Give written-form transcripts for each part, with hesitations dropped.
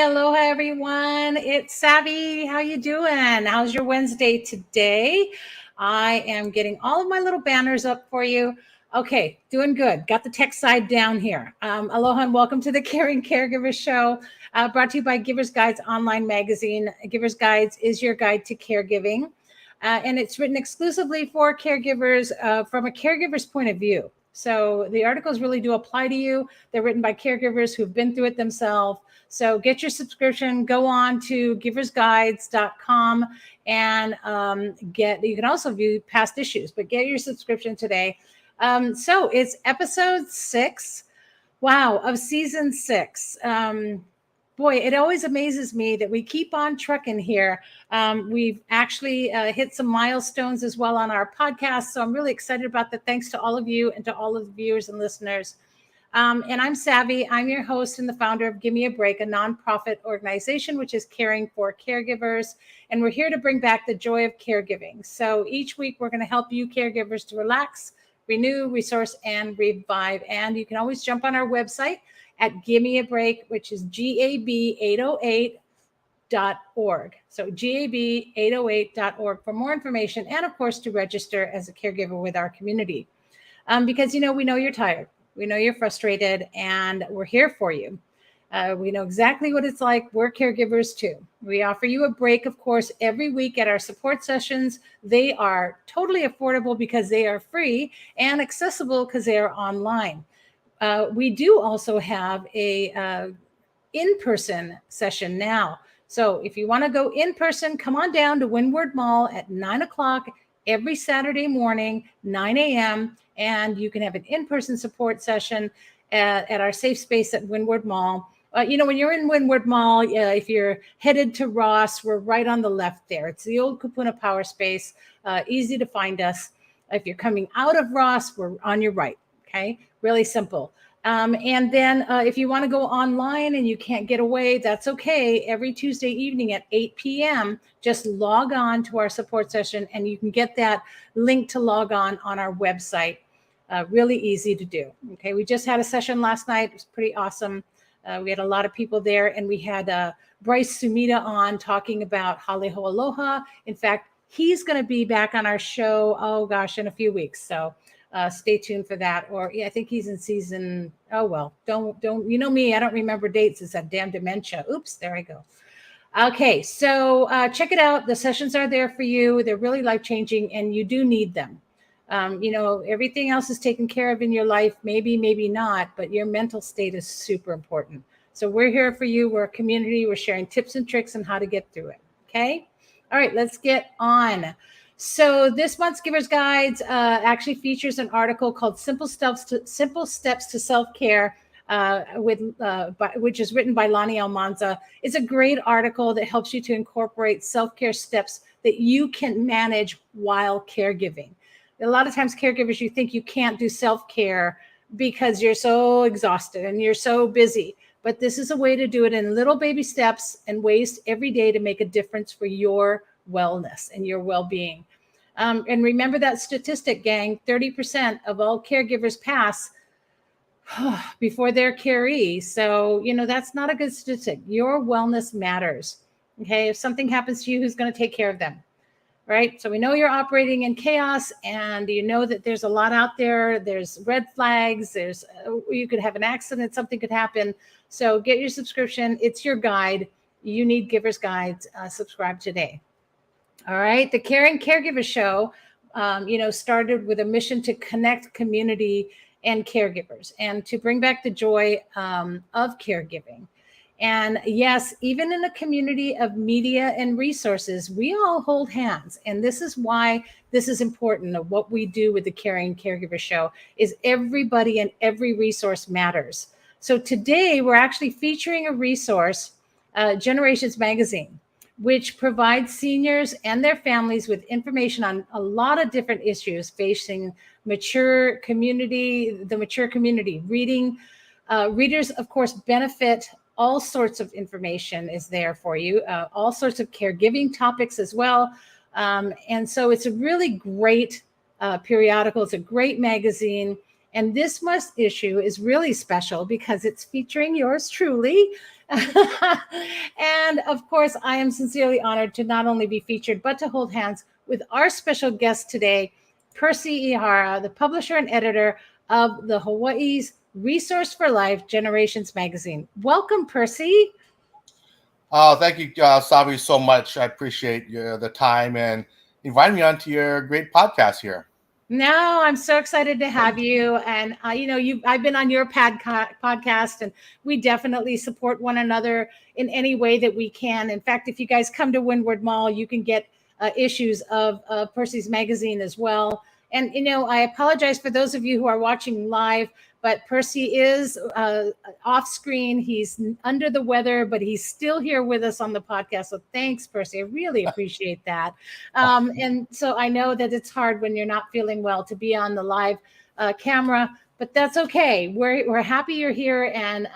aloha everyone. It's Savvy. How you doing? How's your Wednesday today? I am getting all of my little banners up for you. Okay, doing good. Got the tech side down here. Aloha and welcome to the Caring Caregiver Show, brought to you by Givers Guides online magazine. Givers Guides is your guide to caregiving, and it's written exclusively for caregivers from a caregiver's point of view. So the articles really do apply to you. They're written by caregivers who've been through it themselves. So get your subscription, go on to giversguides.com and you can also view past issues, but get your subscription today. So it's episode 6, wow, of season 6. Boy, it always amazes me that we keep on trucking here. We've actually hit some milestones as well on our podcast. So I'm really excited about that. Thanks to all of you and to all of the viewers and listeners. And I'm Savvy. I'm your host and the founder of Give Me a Break, a nonprofit organization which is caring for caregivers. And we're here to bring back the joy of caregiving. So each week we're going to help you caregivers to relax, renew, resource, and revive. And you can always jump on our website at Give Me a Break, which is GAB808.org. So GAB808.org for more information and, of course, to register as a caregiver with our community. Because, we know you're tired. We know you're frustrated, and we're here for you. We know exactly what it's like. We're caregivers too. We offer you a break, of course, every week at our support sessions. They are totally affordable because they are free and accessible because they are online. We do also have a in-person session now. So if you want to go in person, come on down to Windward Mall at 9 o'clock every Saturday morning, 9 a.m., and you can have an in-person support session at our safe space at Windward Mall. When you're in Windward Mall, if you're headed to Ross, we're right on the left there. It's the old Kupuna Power Space, easy to find us. If you're coming out of Ross, we're on your right, okay? Really simple. And then if you want to go online and you can't get away, that's okay. Every Tuesday evening at 8 p.m., just log on to our support session and you can get that link to log on our website. Really easy to do. Okay, we just had a session last night. It was pretty awesome. We had a lot of people there, and we had Bryce Sumida on talking about Haleho Aloha. In fact, he's going to be back on our show, in a few weeks. So stay tuned for that. Or I think he's in season, don't, you know me, I don't remember dates. It's that damn dementia. Oops, there I go. Okay, so check it out. The sessions are there for you. They're really life-changing, and you do need them. Everything else is taken care of in your life, maybe not, but your mental state is super important. So we're here for you. We're a community. We're sharing tips and tricks on how to get through it. Okay. All right, let's get on. So this month's Givers Guides actually features an article called Simple Steps to Self-Care, which is written by Lonnie Almanza. It's a great article that helps you to incorporate self-care steps that you can manage while caregiving. A lot of times caregivers, you think you can't do self-care because you're so exhausted and you're so busy. But this is a way to do it in little baby steps and ways every day to make a difference for your wellness and your well-being. And remember that statistic, gang, 30% of all caregivers pass before their caree. So, that's not a good statistic. Your wellness matters. Okay. If something happens to you, who's going to take care of them? Right. So we know you're operating in chaos, and you know that there's a lot out there. There's red flags. You could have an accident. Something could happen. So get your subscription. It's your guide. You need Givers Guides. Subscribe today. All right. The Caring Caregiver Show, started with a mission to connect community and caregivers and to bring back the joy of caregiving. And yes, even in a community of media and resources, we all hold hands. And this is why this is important. Of what we do with the Caring Caregiver Show is everybody and every resource matters. So today we're actually featuring a resource, Generations Magazine, which provides seniors and their families with information on a lot of different issues facing the mature community. Readers, of course, benefit. All sorts of information is there for you, all sorts of caregiving topics as well. And so it's a really great periodical. It's a great magazine. And this month's issue is really special because it's featuring yours truly, And of course, I am sincerely honored to not only be featured, but to hold hands with our special guest today, Percy Ihara, the publisher and editor of the Hawaii's Resource for Life Generations magazine. Welcome, Percy. Oh, thank you, Savi, so much. I appreciate the time and inviting me onto your great podcast here. No, I'm so excited to have you. And I've been on your podcast, and we definitely support one another in any way that we can. In fact, if you guys come to Windward Mall, you can get issues of Percy's magazine as well. And I apologize for those of you who are watching live, but Percy is off screen. He's under the weather, but he's still here with us on the podcast. So thanks, Percy. I really appreciate that. And so I know that it's hard when you're not feeling well to be on the live camera, but that's okay. We're happy you're here, and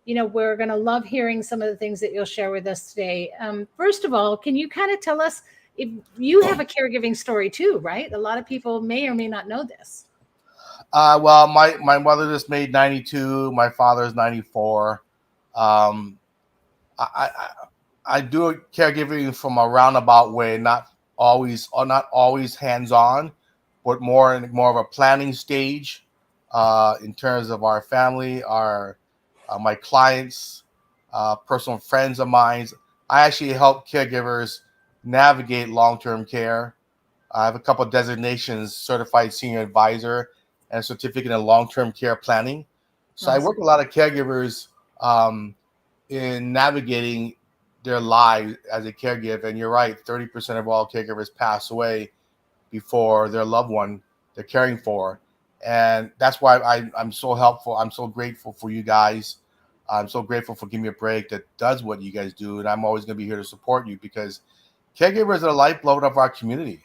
we're going to love hearing some of the things that you'll share with us today. First of all, can you kind of tell us if you have a caregiving story too, right? A lot of people may or may not know this. Well, my mother just made 92. My father is 94. I I do caregiving from a roundabout way, not always hands on, but more of a planning stage in terms of our family, our my clients, personal friends of mine. I actually help caregivers navigate long-term care. I have a couple of designations, certified senior advisor and certificate in long-term care planning. So I Awesome. work with a lot of caregivers in navigating their lives as a caregiver. And you're right, 30% of all caregivers pass away before their loved one they're caring for. And that's why I'm so helpful. I'm so grateful for you guys. I'm so grateful for giving me a break that does what you guys do. And I'm always going to be here to support you because caregivers are the lifeblood of our community.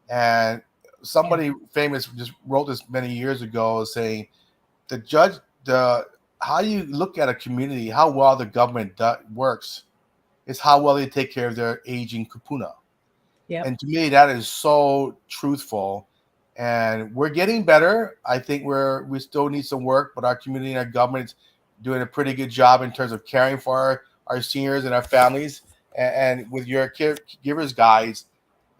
And somebody famous just wrote this many years ago saying the judge, the how you look at a community, how well the government works, is how well they take care of their aging kupuna. Yep. And to me, that is so truthful. And we're getting better. I think we still need some work, but our community and our government's doing a pretty good job in terms of caring for our seniors and our families. And with your caregivers guides,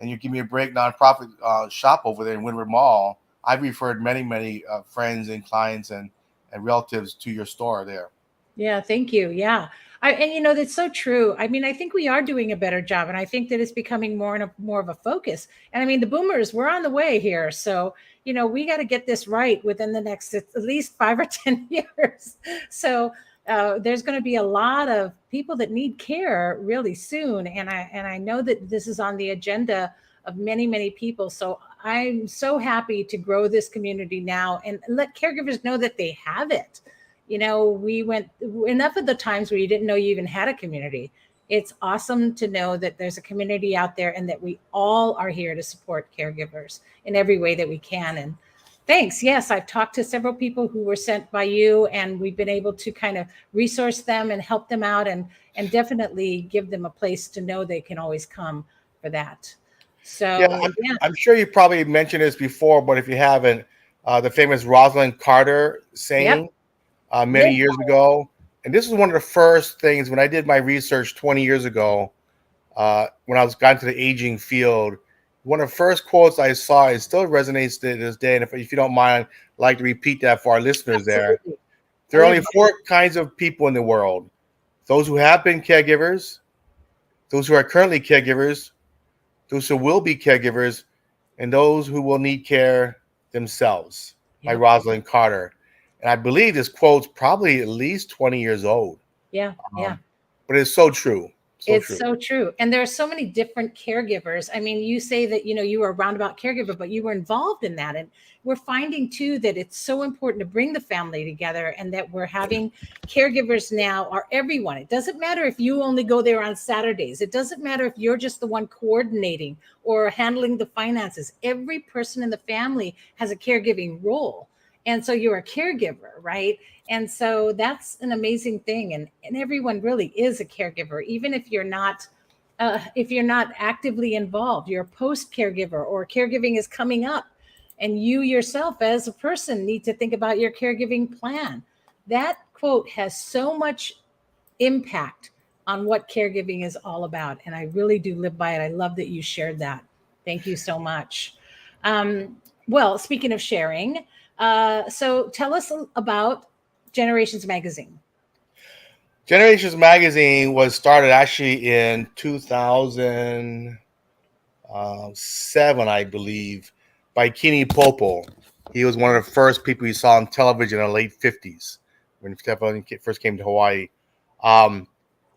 and you give me a break nonprofit shop over there in Windward Mall, I've referred many friends and clients and relatives to your store there. Yeah, thank you. Yeah. That's so true. I mean, I think we are doing a better job, and I think that it's becoming more of a focus. And I mean, the boomers, we're on the way here. So, we got to get this right within the next at least 5 or 10 years. So, there's going to be a lot of people that need care really soon. And I know that this is on the agenda of many people. So I'm so happy to grow this community now and let caregivers know that they have it. We went enough of the times where you didn't know you even had a community. It's awesome to know that there's a community out there and that we all are here to support caregivers in every way that we can. And thanks. Yes, I've talked to several people who were sent by you, and we've been able to kind of resource them and help them out, and definitely give them a place to know they can always come for that. Yeah, So, yeah. I'm sure you probably mentioned this before, but if you haven't, the famous Rosalind Carter Yep. saying many Yep. years ago, and this was one of the first things when I did my research 20 years ago, when I was got into the aging field. One of the first quotes I saw, it still resonates to this day. And if you don't mind, I'd like to repeat that for our listeners there. Absolutely. I There are love only that. four kinds of people in the world: those who have been caregivers, those who are currently caregivers, those who will be caregivers, and those who will need care themselves, by Yep. Rosalind Carter. And I believe this quote's probably at least 20 years old. Yeah. Yeah. Um, but it's so true. So It's true. so true. And there are so many different caregivers. I mean, you say that, you were a roundabout caregiver, but you were involved in that. And we're finding too that it's so important to bring the family together, and that we're having caregivers now are everyone. It doesn't matter if you only go there on Saturdays. It doesn't matter if you're just the one coordinating or handling the finances. Every person in the family has a caregiving role. And so you're a caregiver, right? And so that's an amazing thing. And everyone really is a caregiver, even if you're not actively involved. You're a post caregiver, or caregiving is coming up, and you yourself as a person need to think about your caregiving plan. That quote has so much impact on what caregiving is all about. And I really do live by it. I love that you shared that. Thank you so much. Well, speaking of sharing, so tell us about Generations Magazine. Generations Magazine was started actually in 2007, I believe, by Kini Popo. He was one of the first people you saw on television in the late 50s when Stefan first came to Hawaii.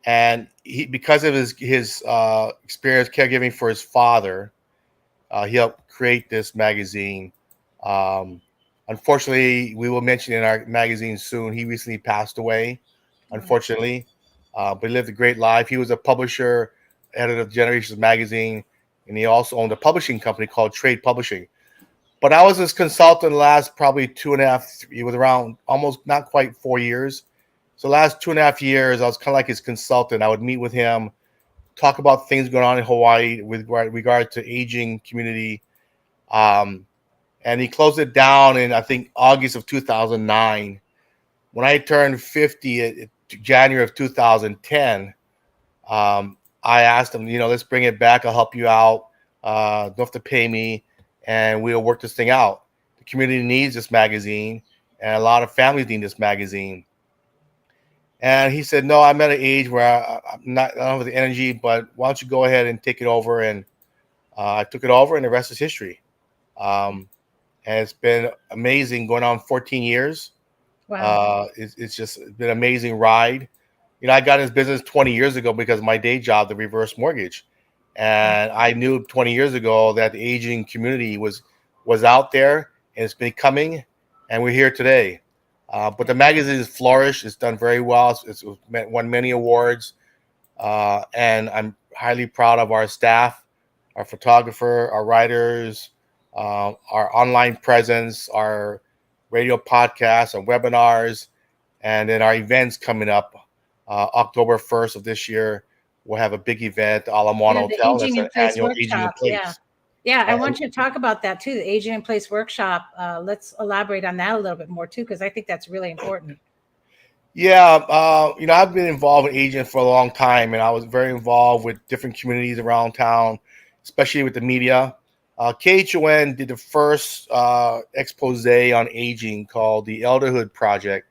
And he, because of his experience caregiving for his father, he helped create this magazine. Um, Unfortunately, we will mention in our magazine soon, he recently passed away, unfortunately. But he lived a great life. He was a publisher, editor of Generations Magazine, and he also owned a publishing company called Trade Publishing. But I was his consultant last probably 2.5, he was around almost not quite 4 years. So last 2.5 years, I was kind of like his consultant. I would meet with him, talk about things going on in Hawaii with regard to aging community. And he closed it down in, I think, August of 2009. When I turned 50 in January of 2010, I asked him, let's bring it back. I'll help you out. Don't have to pay me, and we'll work this thing out. The community needs this magazine, and a lot of families need this magazine. And he said, no, I'm at an age where I don't have the energy, but why don't you go ahead and take it over? And I took it over, and the rest is history. And it's been amazing, going on 14 years. Wow. It's just been an amazing ride. I got in this business 20 years ago because of my day job, the reverse mortgage. And I knew 20 years ago that the aging community was out there, and it's been coming, and we're here today. But the magazine has flourished. It's done very well. It's won many awards. And I'm highly proud of our staff, our photographer, our writers, our online presence, our radio podcasts, our webinars, and then our events coming up. October 1st of this year, we'll have a big event, Alamana The Hotel. That's Aging in an Place annual Aging in workshop. Place. Yeah, I And want you to talk about that too, the Aging in Place workshop. Let's elaborate on that a little bit more too, because I think that's really important. yeah, I've been involved in aging for a long time, and I was very involved with different communities around town, especially with the media. KHON did the first expose on aging called the Elderhood Project,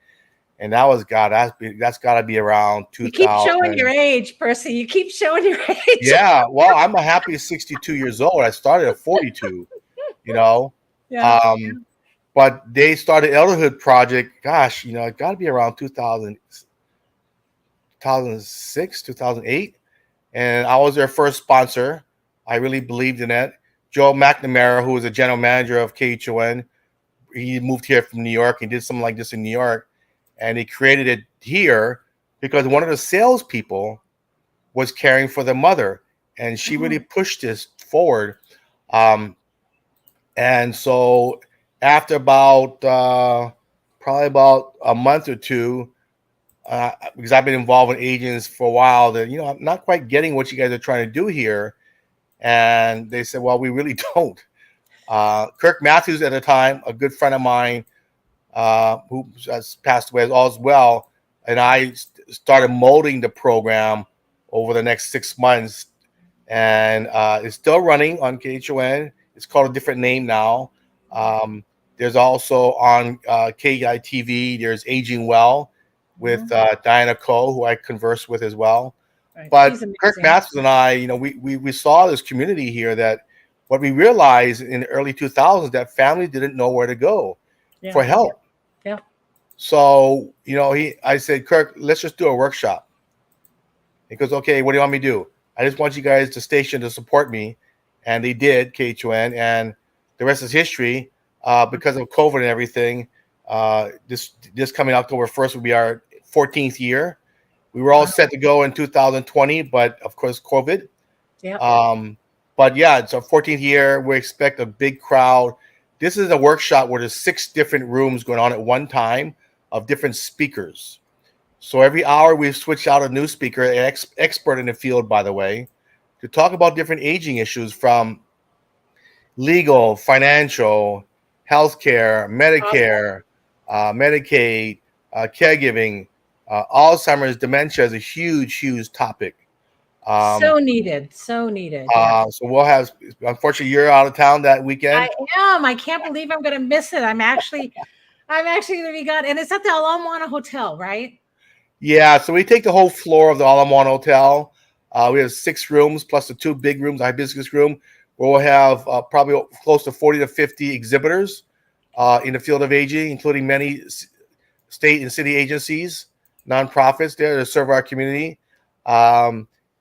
and that was that's got to be around You keep 2000. showing your age, Percy. You keep showing your age. Yeah, well, I'm a happy 62 years old. I started at 42. Yeah. But they started Elderhood Project. Gosh, it got to be around 2000, 2006, 2008, and I was their first sponsor. I really believed in it. Joe McNamara, who was a general manager of KHON, he moved here from New York. He did something like this in New York, and he created it here because one of the salespeople was caring for the mother, and she really pushed this forward. And so after about probably about a month or two, because I've been involved in agents for a while, that I'm not quite getting what you guys are trying to do here. And they said, well, we really don't. Kirk Matthews at the time, a good friend of mine, who has passed away as well, and I started molding the program over the next 6 months, and it's still running on KHON. It's called a different name now. There's also on KITV, there's Aging Well with Diana Coe, who I converse with as well. Right. But Kirk Matthews and I, we saw this community here that what we realized in the early 2000s that families didn't know where to go for help. Yeah. So, I said, Kirk, let's just do a workshop. He goes, okay, what do you want me to do? I just want you guys to station to support me. And they did, KHON, and the rest is history. Because of COVID and everything, this coming October 1st will be our 14th year. We were all set to go in 2020, but of course, COVID. Yeah. But yeah, it's our 14th year. We expect a big crowd. This is a workshop where there's 6 different rooms going on at one time of different speakers. So every hour we switch out a new speaker, an expert in the field, by the way, to talk about different aging issues from legal, financial, healthcare, Medicare, Medicaid, caregiving, Alzheimer's, dementia is a huge topic. So needed. So needed. Yeah. So we'll have, unfortunately, you're out of town that I weekend. am. I can't believe I'm going to miss it. I'm actually going to be gone. And it's at the Ala Moana Hotel, right? Yeah, so we take the whole floor of the Ala Moana Hotel. We have 6 rooms plus the 2 big rooms, the hibiscus room, where we'll have probably close to 40 to 50 exhibitors in the field of aging, including many state and city agencies, nonprofits there to serve our community.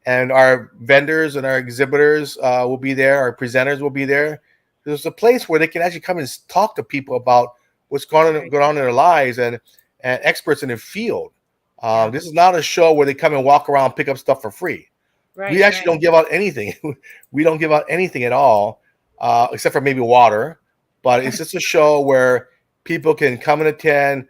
And our vendors and our exhibitors will be there. Our presenters will be there. There's a place where they can actually come and talk to people about what's going on in their lives, and experts in the field. Yeah. This is not a show where they come and walk around, pick up stuff for free. Right. We actually don't give out anything. We don't give out anything at all, except for maybe water. But it's just a show where people can come and attend,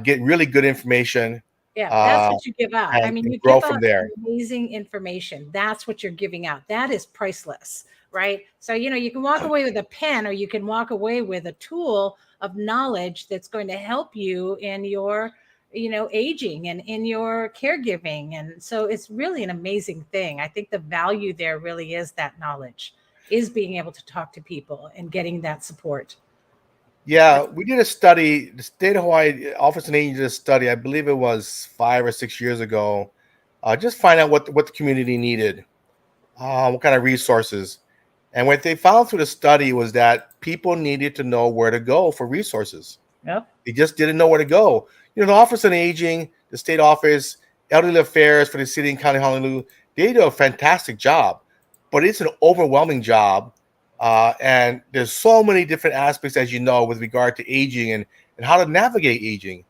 get really good information. Yeah, that's what you give out. I And mean, you grow give from out there. amazing information. That's what you're giving out. That is priceless, right? So, you can walk away with a pen, or you can walk away with a tool of knowledge that's going to help you in your, aging and in your caregiving. And so it's really an amazing thing. I think the value there really is that knowledge, is being able to talk to people and getting that support. Yeah, we did a study. The state of Hawaii Office on Aging did a study. I believe it was 5 or 6 years ago. Just find out what the community needed, what kind of resources. And what they found through the study was that people needed to know where to go for resources. Yep. They just didn't know where to go. The Office on Aging, the state office, elderly affairs for the city and county of Honolulu, they do a fantastic job, but it's an overwhelming job. And there's so many different aspects, as you know, with regard to aging and how to navigate aging.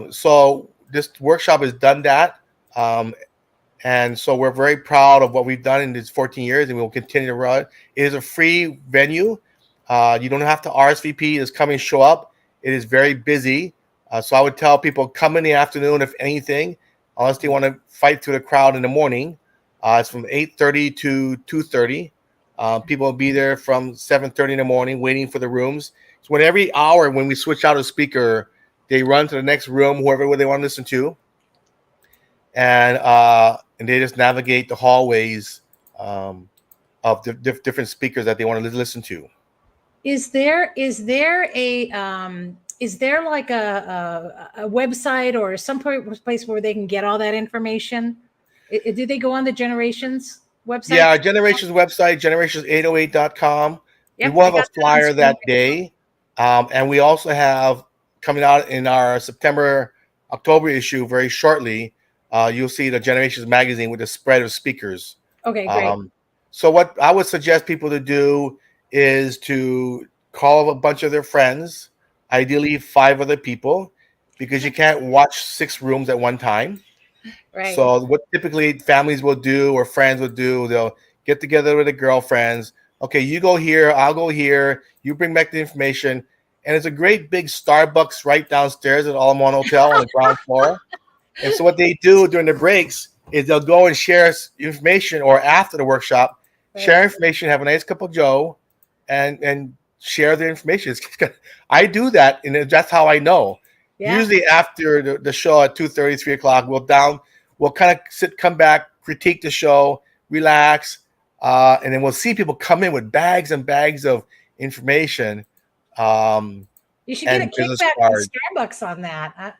So this workshop has done that. And so we're very proud of what we've done in these 14 years, and we will continue to run. It is a free venue. You don't have to RSVP. Just come and show up. It is very busy. So I would tell people, come in the afternoon, if anything, unless they want to fight through the crowd in the morning. It's from 8:30 to 2:30. People will be there from 7:30 in the morning waiting for the rooms. So when every hour, when we switch out a speaker, they run to the next room, whoever they want to listen to. And they just navigate the hallways of the different speakers that they want to listen to. Is there like a website or some place where they can get all that information? Do they go on the Generations website? Yeah, Generations website, generations808.com. Yep, we will have I a got that on flyer screen. that day. And we also have coming out in our October issue very shortly. You'll see the Generations magazine with a spread of speakers. Okay, great. So what I would suggest people to do is to call a bunch of their friends, ideally 5 other people, because you can't watch 6 rooms at one time. Right. So what typically families will do or friends will do, they'll get together with their girlfriends. Okay, you go here, I'll go here. You bring back the information. And it's a great big Starbucks right downstairs at Ala Moana Hotel on the ground floor. And so what they do during the breaks is they'll go and share information, or after the workshop, share information, have a nice cup of joe, and share their information. I do that, and that's how I know. Yeah. Usually after the show at 2:30, 3 o'clock, we'll kind of come back, critique the show, relax, and then we'll see people come in with bags and bags of information. You should get a kickback from Starbucks on that.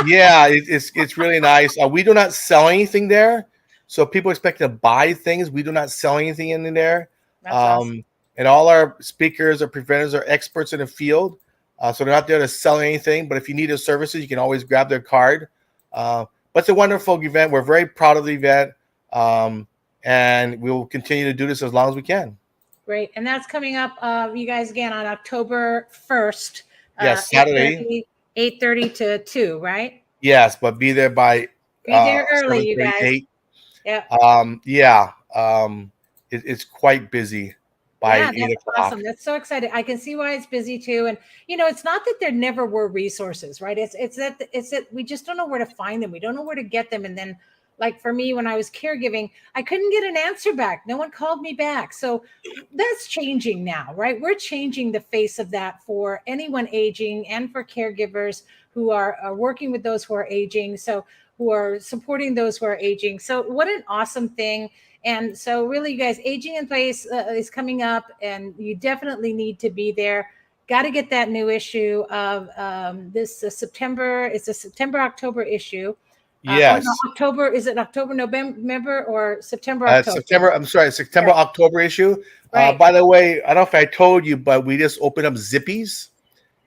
Yeah, it's really nice. We do not sell anything there, so people expect to buy things. We do not sell anything in there. That's awesome. And all our speakers or presenters are experts in the field, so they're not there to sell anything. But if you need their services, you can always grab their card. But it's a wonderful event. We're very proud of the event, and we will continue to do this as long as we can. Great, and that's coming up, you guys, again on October 1st. Yes, Saturday. 8:30 to 2, right? Yes, but be there by early, you guys. Yeah. It's quite busy by 8 o'clock. Awesome. That's so exciting. I can see why it's busy too. And it's not that there never were resources, right? It's that we just don't know where to find them. We don't know where to get them. And then like for me, when I was caregiving, I couldn't get an answer back. No one called me back. So that's changing now, right? We're changing the face of that for anyone aging and for caregivers who are working with those who are aging. So who are supporting those who are aging. So what an awesome thing. And so really, you guys, Aging in Place is coming up, and you definitely need to be there. Got to get that new issue of this September. It's a September October issue. Or no, Yes. October. Is it October November or September October? September. I'm sorry, September Right. October issue. Right. By the way, I don't know if I told you, but we just opened up Zippies,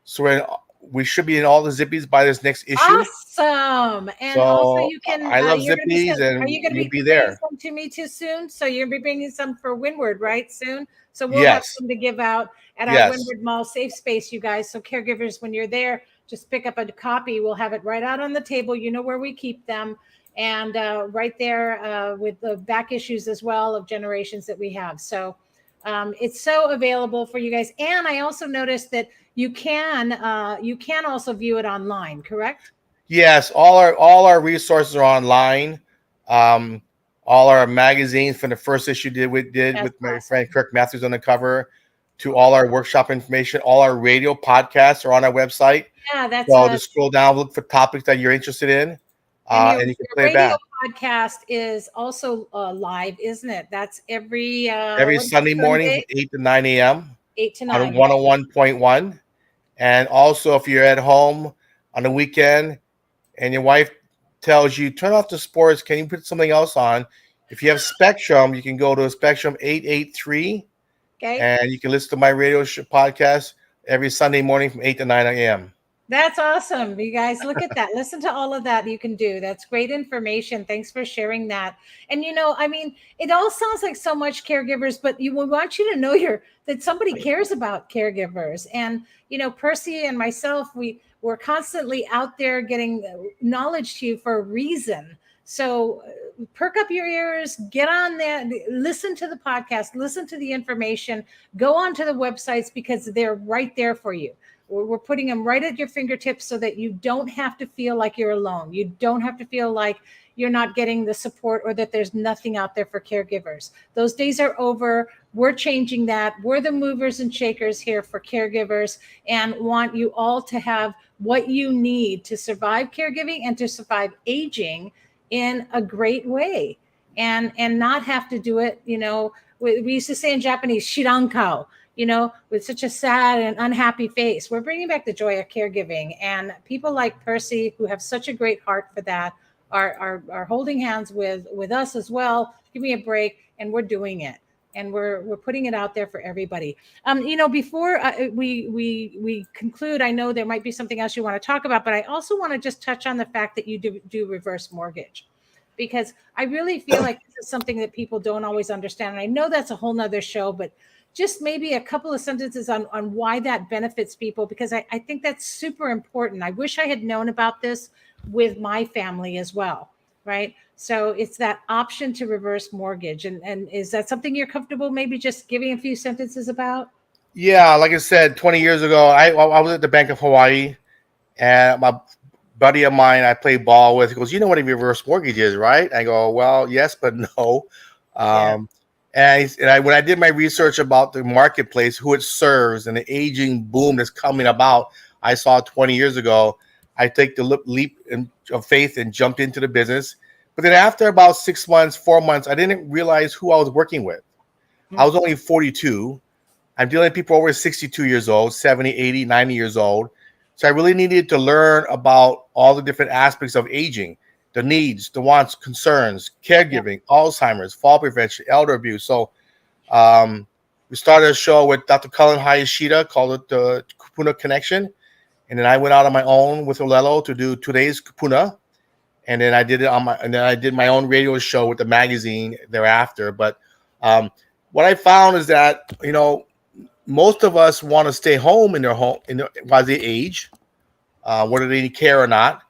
so we should be in all the Zippies by this next issue. Awesome. And also So you can, I love you're going to be, Zippies, are and you going to you'll be be bringing there. some to me too soon? So you're going to be bringing some for Windward, right? Soon. So we'll have Yes. some to give out at our Yes. Windward Mall safe space, you guys. So caregivers, when you're there, just pick up a copy. We'll have it right out on the table. You know where we keep them. And right there with the back issues as well of generations that we have. So it's so available for you guys. And I also noticed that you can also view it online, correct? Yes. All our resources are online. Um, all our magazines from the first issue did That's with my awesome. friend Kirk Matthews on the cover, to all our workshop information. All our radio podcasts are on our website. Yeah, that's So just scroll down, look for topics that you're interested in, and and you can your play it radio back podcast is also live, isn't it? That's every every what is it, Sunday morning from Sunday, 8 to 9 a.m. 8 to 9. on Right? 101.1. And also, if you're at home on the weekend and your wife tells you, turn off the sports, can you put something else on? If you have Spectrum, you can go to Spectrum 883 Okay. and you can listen to my radio podcast every Sunday morning from 8 to 9 a.m. That's awesome. You guys look at that. Listen to all of that you can do. That's great information. Thanks for sharing that. And I mean, it all sounds like so much caregivers, but we want you to know that somebody cares about caregivers. And Percy and myself, we're constantly out there getting knowledge to you for a reason. So perk up your ears, get on there, listen to the podcast, listen to the information, go onto the websites because they're right there for you. We're putting them right at your fingertips so that you don't have to feel like you're alone. You don't have to feel like you're not getting the support or that there's nothing out there for caregivers. Those days are over. We're changing that. We're the movers and shakers here for caregivers and want you all to have what you need to survive caregiving and to survive aging in a great way and not have to do it. We used to say in Japanese, shirankao, with such a sad and unhappy face. We're bringing back the joy of caregiving. And people like Percy, who have such a great heart for that, are holding hands with us as well. Give me a break. And we're doing it. And we're putting it out there for everybody. Before we conclude, I know there might be something else you want to talk about, but I also want to just touch on the fact that you do reverse mortgage, because I really feel like this is something that people don't always understand. And I know that's a whole nother show, but just maybe a couple of sentences on why that benefits people, because I think that's super important. I wish I had known about this with my family as well, right? So it's that option to reverse mortgage. And is that something you're comfortable maybe just giving a few sentences about? Yeah, like I said, 20 years ago, I was at the Bank of Hawaii, and my buddy of mine I played ball with, he goes, you know what a reverse mortgage is, right? I go, well, yes, but no. Yeah. When I did my research about the marketplace, who it serves, and the aging boom that's coming about, I saw 20 years ago. I take the leap of faith and jumped into the business. But then after about 6 months, 4 months, I didn't realize who I was working with. I was only 42. I'm dealing with people over 62 years old, 70, 80, 90 years old. So I really needed to learn about all the different aspects of aging, the needs, the wants, concerns, caregiving, Alzheimer's, fall prevention, elder abuse. So we started a show with Dr. Cullen Hayashida called it the Kupuna Connection. And then I went out on my own with Olelo to do today's Kupuna. And then I did my own radio show with the magazine thereafter. But what I found is that, most of us want to stay home in their home while they age, whether they need care or not.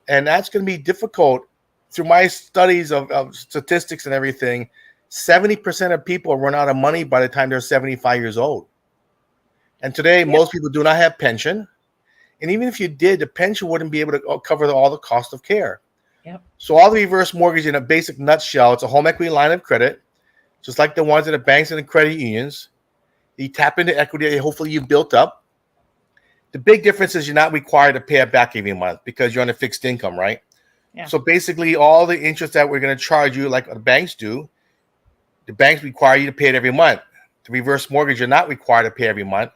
And that's going to be difficult. Through my studies of statistics and everything, 70% of people run out of money by the time they're 75 years old. And today, most people do not have pension. And even if you did, the pension wouldn't be able to cover all the cost of care. Yep. So all the reverse mortgage in a basic nutshell, it's a home equity line of credit, just like the ones in the banks and the credit unions. You tap into equity that hopefully you built up. The big difference is you're not required to pay it back every month because you're on a fixed income, right? Yeah. So basically, all the interest that we're going to charge you, like the banks do, the banks require you to pay it every month. The reverse mortgage, you're not required to pay every month.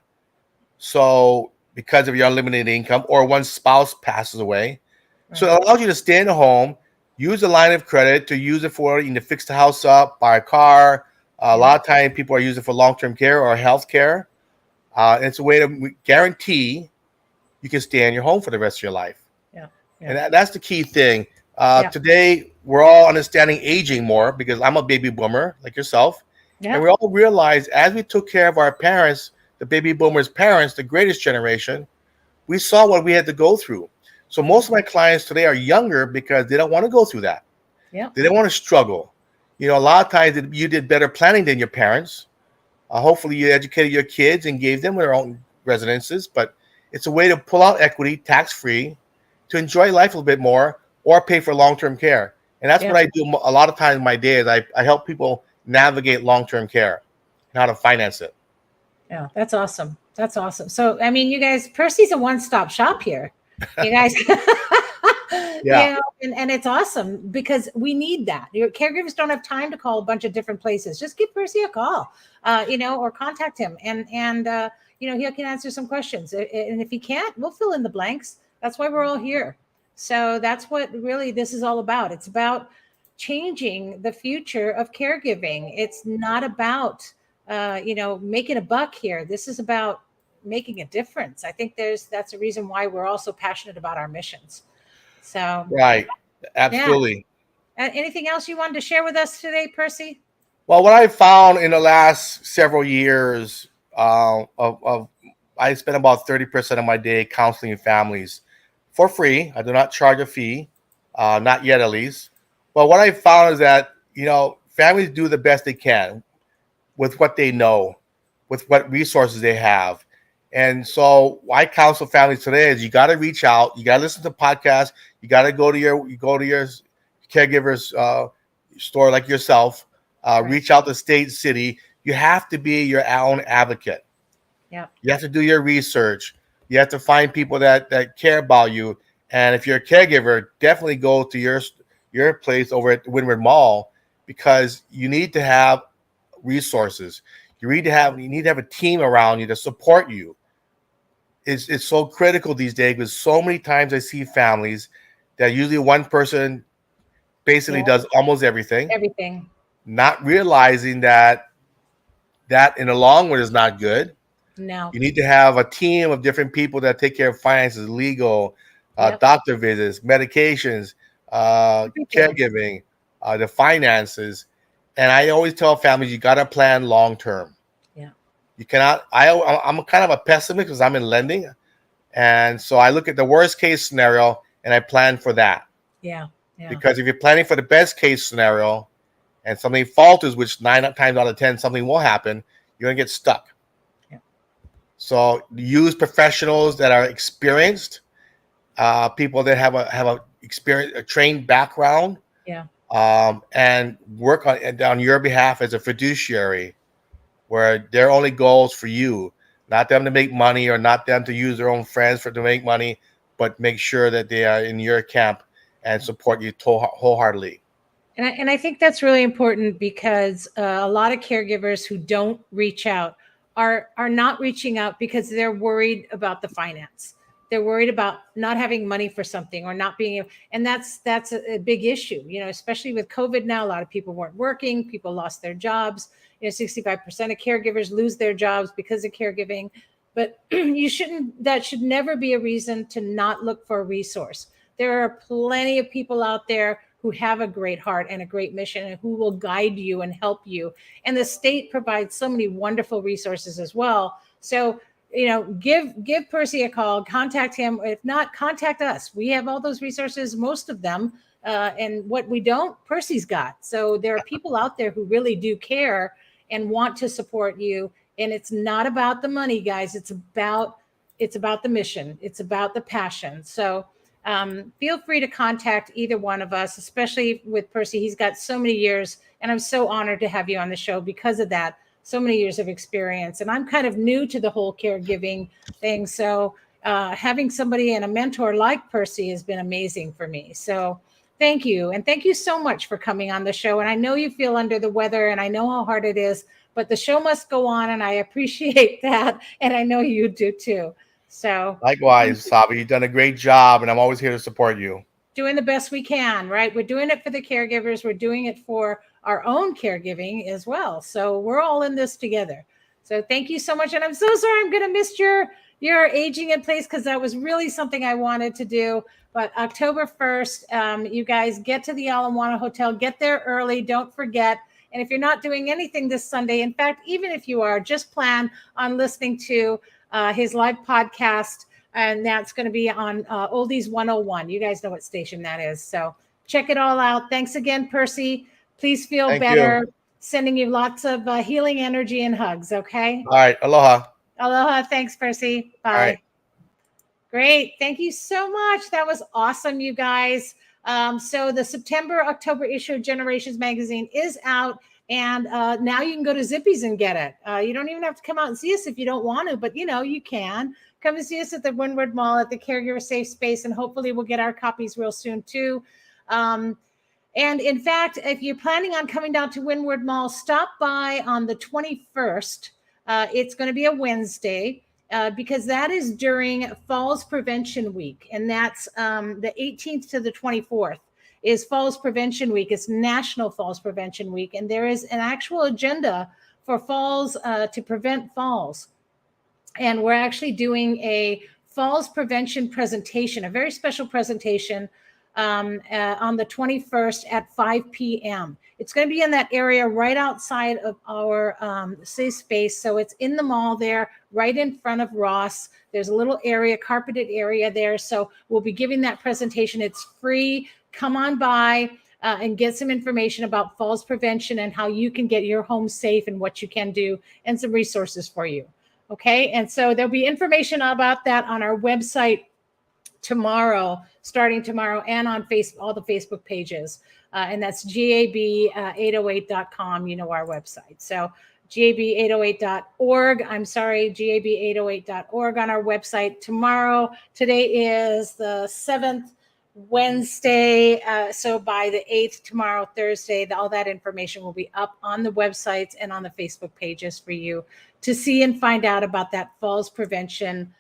So because of your unlimited income or one spouse passes away. Right. So it allows you to stay in the home, use the line of credit to use it for to fix the house up, buy a car. A lot of time people are using it for long-term care or health care. It's a way to guarantee you can stay in your home for the rest of your life. Yeah. And that's the key thing. Today, we're all understanding aging more because I'm a baby boomer like yourself. And we all realize as we took care of our parents, the baby boomers' parents, the greatest generation, we saw what we had to go through. So most of my clients today are younger because they don't want to go through that. Yeah. They don't want to struggle. A lot of times you did better planning than your parents. Hopefully you educated your kids and gave them their own residences, but it's a way to pull out equity tax-free to enjoy life a little bit more or pay for long-term care. And that's what I do a lot of times in my day is I help people navigate long-term care and how to finance it. Yeah, that's awesome. That's awesome. So, I mean, you guys, Percy's a one-stop shop here. You guys, and it's awesome because we need that. Your caregivers don't have time to call a bunch of different places. Just give Percy a call, or contact him, and he can answer some questions. And if he can't, we'll fill in the blanks. That's why we're all here. So that's what really this is all about. It's about changing the future of caregiving. It's not about making a buck here. This is about making a difference. I think that's a reason why we're also passionate about our missions. So right, absolutely. Yeah. Anything else you wanted to share with us today, Percy? Well, what I found in the last several years I spend about 30% of my day counseling families for free. I do not charge a fee, not yet at least. But what I found is that families do the best they can with what they know, with what resources they have. And so I counsel families today is you got to reach out, you got to listen to podcasts, you got to go to your caregiver's store like yourself, reach out to state, city. You have to be your own advocate. Yeah. You have to do your research. You have to find people that care about you. And if you're a caregiver, definitely go to your place over at the Windward Mall because you need to have resources. You need to have a team around you to support you. It's so critical these days because so many times I see families that usually one person basically does almost everything, not realizing that in the long run is not good. No, you need to have a team of different people that take care of finances, legal, doctor visits, medications, caregiving, the finances. And I always tell families you got to plan long term. Yeah, you cannot. I'm kind of a pessimist because I'm in lending, and so I look at the worst case scenario and I plan for that. Yeah. Because if you're planning for the best case scenario, and something falters, which 9 times out of 10 something will happen, you're gonna get stuck. Yeah. So use professionals that are experienced, people that have a trained background. Yeah. And work on your behalf as a fiduciary, where their only goal is for you, not them to make money or not them to use their own friends to make money, but make sure that they are in your camp and support you wholeheartedly. And I think that's really important because a lot of caregivers who don't reach out are not reaching out because they're worried about the finance. They're worried about not having money for something or not being able, and that's a big issue, especially with COVID now. A lot of people weren't working, people lost their jobs. 65% of caregivers lose their jobs because of caregiving. But that should never be a reason to not look for a resource. There are plenty of people out there who have a great heart and a great mission and who will guide you and help you. And the state provides so many wonderful resources as well. So, give Percy a call, contact him. If not, contact us. We have all those resources, most of them. And what we don't, Percy's got. So there are people out there who really do care and want to support you. And it's not about the money, guys. It's about the mission. It's about the passion. So feel free to contact either one of us, especially with Percy. He's got so many years, and I'm so honored to have you on the show because of that. So many years of experience, and I'm kind of new to the whole caregiving thing. So having somebody and a mentor like Percy has been amazing for me. So thank you. And thank you so much for coming on the show. And I know you feel under the weather, and I know how hard it is, but the show must go on, and I appreciate that. And I know you do too. So Likewise, Sabi, you've done a great job, and I'm always here to support you. Doing the best we can, right? We're doing it for the caregivers. We're doing it for our own caregiving as well. So we're all in this together. So thank you so much. And I'm so sorry I'm going to miss your aging in place, because that was really something I wanted to do. But October 1st, you guys get to the Ala Moana Hotel, get there early. Don't forget. And if you're not doing anything this Sunday, in fact, even if you are, just plan on listening to his live podcast. And that's going to be on Oldies 101. You guys know what station that is. So check it all out. Thanks again, Percy. Please feel Thank better. you. Sending you lots of healing energy and hugs, okay? All right. Aloha. Aloha. Thanks, Percy. Bye. All right. Great. Thank you so much. That was awesome, you guys. So the September-October issue of Generations Magazine is out. And now you can go to Zippy's and get it. You don't even have to come out and see us if you don't want to, but you can. Come and see us at the Windward Mall at the Caregiver Safe Space, and hopefully we'll get our copies real soon too. And in fact, if you're planning on coming down to Windward Mall, stop by on the 21st. It's going to be a Wednesday because that is during Falls Prevention Week, and that's the 18th to the 24th. Is Falls Prevention Week. It's National Falls Prevention Week, and there is an actual agenda for falls to prevent falls. And we're actually doing a falls prevention presentation, a very special presentation on the 21st at 5 p.m. It's going to be in that area right outside of our safe space. So it's in the mall there, right in front of Ross. There's a little area, carpeted area there. So we'll be giving that presentation. It's free. Come on by and get some information about falls prevention and how you can get your home safe and what you can do, and some resources for you. Okay, and so there'll be information about that on our website tomorrow, starting tomorrow, and on all the Facebook pages. And that's gab808.com, our website. So gab808.org. I'm sorry, gab808.org on our website tomorrow. Today is the 7th, Wednesday. So by the 8th, tomorrow, Thursday, all that information will be up on the websites and on the Facebook pages for you to see and find out about that falls prevention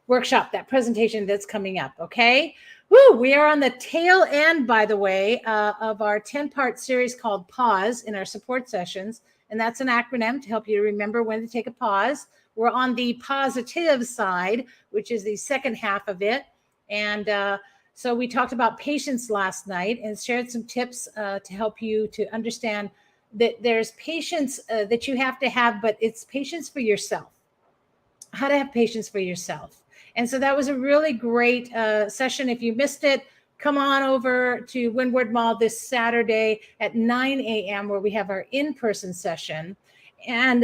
workshop, that presentation that's coming up. Okay. Woo, we are on the tail end, by the way, of our 10-part series called Pause in our support sessions. And that's an acronym to help you remember when to take a pause. We're on the positive side, which is the second half of it. And so we talked about patience last night and shared some tips to help you to understand that there's patience that you have to have, but it's patience for yourself. How to have patience for yourself. And so that was a really great session. If you missed it, come on over to Windward Mall this Saturday at 9 a.m. where we have our in-person session. And,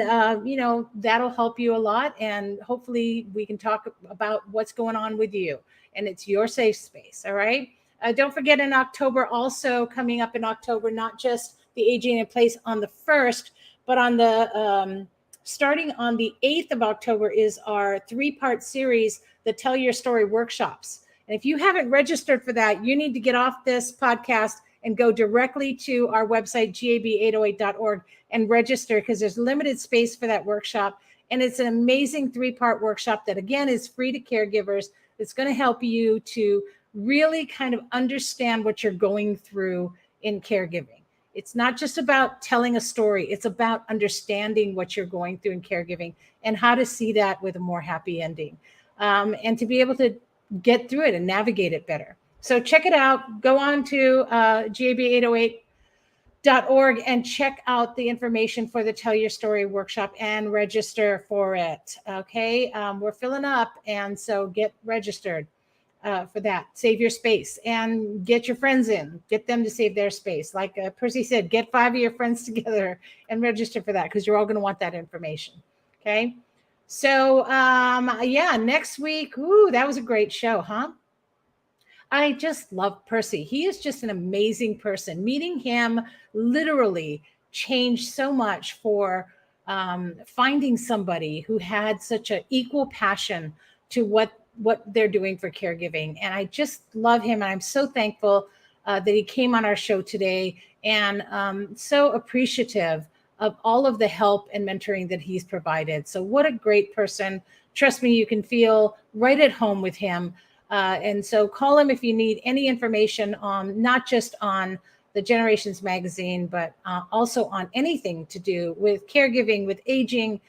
that'll help you a lot. And hopefully we can talk about what's going on with you. And it's your safe space. All right. Don't forget, in October, also coming up in October, not just the aging in place on the 1st, but on the starting on the 8th of October is our 3-part series, the Tell Your Story workshops. And if you haven't registered for that, you need to get off this podcast and go directly to our website, gab808.org, and register, because there's limited space for that workshop. And it's an amazing 3-part workshop that, again, is free to caregivers. It's going to help you to really kind of understand what you're going through in caregiving. It's not just about telling a story. It's about understanding what you're going through in caregiving and how to see that with a more happy ending, and to be able to get through it and navigate it better. So check it out. Go on to gab808.org and check out the information for the Tell Your Story workshop and register for it. Okay, we're filling up, and so get registered for that. Save your space and get your friends in. Get them to save their space. Like Percy said, get 5 of your friends together and register for that, because you're all going to want that information. Okay. So, next week, that was a great show, huh? I just love Percy. He is just an amazing person. Meeting him literally changed so much for finding somebody who had such an equal passion to what they're doing for caregiving. And I just love him. And I'm so thankful that he came on our show today, and so appreciative of all of the help and mentoring that he's provided. So what a great person. Trust me, you can feel right at home with him. And so call him if you need any information on, not just on the Generations magazine, but also on anything to do with caregiving, with aging.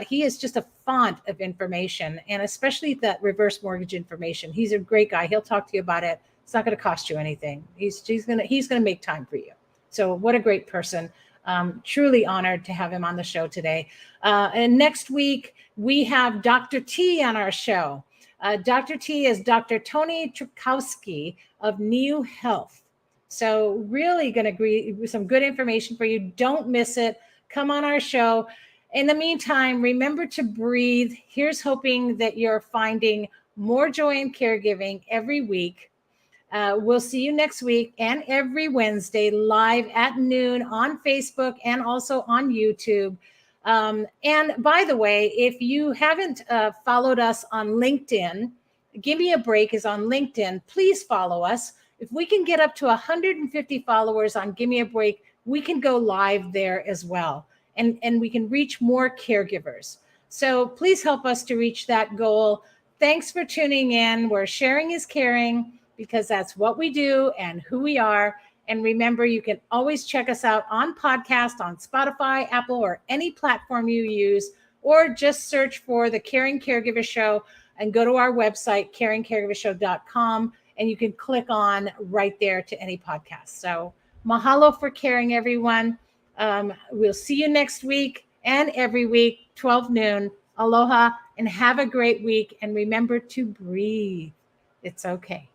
He is just a font of information, and especially that reverse mortgage information. He's a great guy. He'll talk to you about it. It's not going to cost you anything. He's gonna make time for you. So what a great person. Truly honored to have him on the show today. And next week we have Dr. T on our show. Dr. T is Dr. Tony Trukowski of New Health. So really going to agree with some good information for you. Don't miss it. Come on our show. In the meantime, remember to breathe. Here's hoping that you're finding more joy in caregiving every week. We'll see you next week and every Wednesday live at noon on Facebook and also on YouTube. And by the way, if you haven't followed us on LinkedIn, Give Me a Break is on LinkedIn. Please follow us. If we can get up to 150 followers on Give Me a Break, we can go live there as well. And we can reach more caregivers. So please help us to reach that goal. Thanks for tuning in. Where sharing is caring, because that's what we do and who we are. And remember, you can always check us out on podcast, on Spotify, Apple, or any platform you use, or just search for the Caring Caregiver Show and go to our website, caringcaregivershow.com, and you can click on right there to any podcast. So mahalo for caring, everyone. We'll see you next week and every week, 12 noon. Aloha and have a great week. And remember to breathe. It's okay.